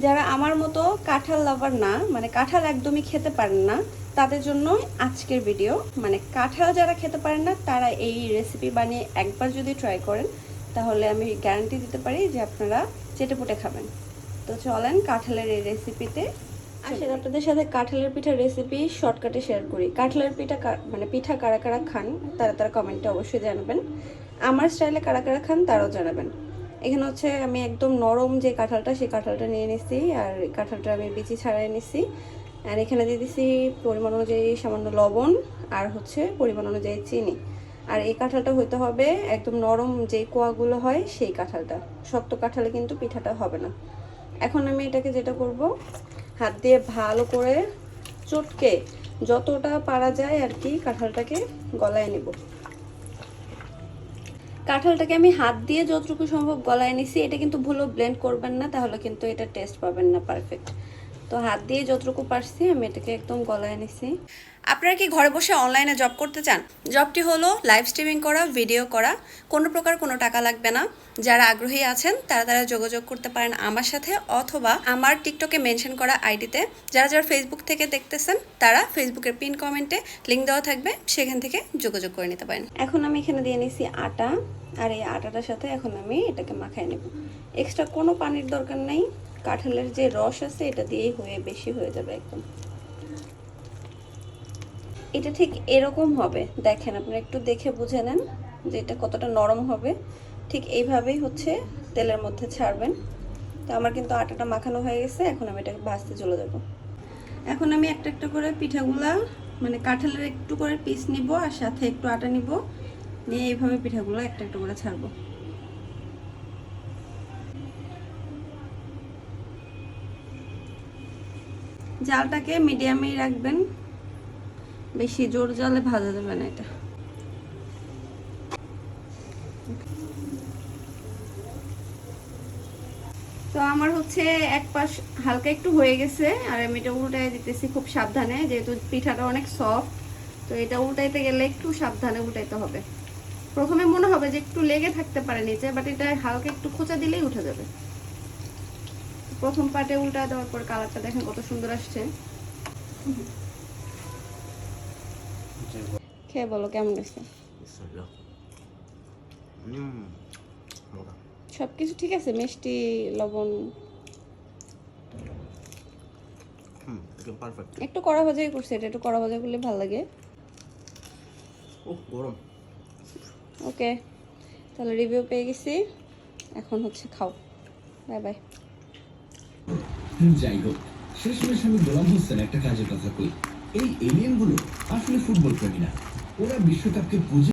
যারা আমার মতো কাঁঠাল লাভার না, মানে কাঁঠাল একদমই খেতে পারেন না, তাদের জন্য আজকের ভিডিও। মানে কাঁঠাল যারা খেতে পারেন না তারা এই রেসিপি বানিয়ে একবার যদি ট্রাই করেন তাহলে আমি গ্যারান্টি দিতে পারি যে আপনারা চেটেপুটে খাবেন। তো চলেন কাঁঠালের এই রেসিপিতে আসলে আপনাদের সাথে কাঁঠালের পিঠার রেসিপি শর্টকাটে শেয়ার করি। কাঁঠালের পিঠা কারা কারা খান তারা কমেন্টে অবশ্যই জানাবেন। আমার স্টাইলে কারা কারা খান তারাও জানাবেন। এখানে হচ্ছে আমি একদম নরম যে কাঁঠালটা, সেই কাঁঠালটা নিয়ে নিছি, আর কাঁঠালটা আমি বিচি ছাড়াই নিছি। আর এখানে দিয়ে দিছি পরিমাণ অনুযায়ী সামান্য লবণ, আর হচ্ছে পরিমাণ অনুযায়ী চিনি। আর এই কাঁঠালটা হইতে হবে একদম নরম, যেই কোয়াগুলো হয় সেই কাঁঠালটা। শক্ত কাঁঠালে কিন্তু পিঠাটা হবে না। এখন আমি এটাকে যেটা করব, হাত দিয়ে ভালো করে চটকে যতটা পারা যায় আর কি কাঁঠালটাকে গলায় নেব। কাঁঠালটাকে আমি হাত দিয়ে যতটুকু সম্ভব গলায় নিছি। এটা কিন্তু ভুলেও ব্লেন্ড করবেন না, তাহলে কিন্তু এটা টেস্ট পাবেন না পারফেক্ট। তো হাত দিয়ে যতটুকু পারছি আমি এটাকে একদম গলায় নিছি। আপনারা কি ঘরে বসে অনলাইনে জব করতে চান? জবটি হলো লাইভ স্ট্রিমিং করা, ভিডিও করা, কোনো প্রকার কোনো টাকা লাগবে না। যারা আগ্রহী আছেন তারা যোগাযোগ করতে পারেন আমার সাথে, অথবা আমার টিকটকে মেনশন করা আইডিতে। যারা ফেসবুক থেকে দেখতেছেন তারা ফেসবুকের পিন কমেন্টে লিঙ্ক দেওয়া থাকবে, সেখান থেকে যোগাযোগ করে নিতে পারেন। এখন আমি এখানে দিয়ে নিছি আটা, আর এই আটাটার সাথে এখন আমি এটাকে মাখায় নেব। এক্সট্রা কোনো পানির দরকার নেই, কাঁঠালের যে রস আছে এটা দিয়েই বেশি হয়ে যাবে একদম। এটা ঠিক এরকম হবে, দেখেন আপনারা একটু দেখে বুঝে নেন যে এটা কতটা নরম হবে। ঠিক এইভাবেই হচ্ছে তেলের মধ্যে ছাড়বেন। তো আমার কিন্তু আটাটা মাখানো হয়ে গেছে, এখন আমি এটাকে ভাজতে চলে যাব। এখন আমি একটা একটা করে পিঠাগুলা, মানে কাঁঠালের একটু করে পিস নিব আর সাথে একটু আটা নিব, নিয়ে এইভাবে পিঠাগুলো একটা একটা করে ছাড়বো। জালটাকে মিডিয়ামেই রাখবেন, বেশি জোর জালে ভাজা যাবে না এটা। তো আমার হচ্ছে এক পাশ হালকা একটু হয়ে গেছে, আর আমি এটা উল্টাই দিতেছি খুব সাবধানে, যেহেতু পিঠাটা অনেক সফট। তো এটা উল্টাইতে গেলে একটু সাবধানে উল্টাইতে হবে। প্রথমে মনে হবে যে একটু লেগে থাকতে পারে নিচে, বাট এটা হালকা একটু খোঁচা দিলেই উঠে যাবে। প্রথম পার্টে উল্টা দেওয়ার পর কালারটা দেখেন কত সুন্দর আসছে। খেয়ে বলো কেমন গেছে। সবকিছু ঠিক আছে, মিষ্টি, লবণ, একটু কড়া ভাজাই করছে। এটা একটু কড়া ভাজা করলে ভালো লাগে। ওকে, তাহলে রিভিউ পেয়ে গেছি, এখন হচ্ছে খাও। Bye bye. যাই হোক, শেষমেশ আমি গোলাম হোসেন একটা কাজের কথা কই। এই এলিয়েনগুলো আসলে ফুটবল প্রেমী না, ওরা বিশ্বকাপকে পুঁজি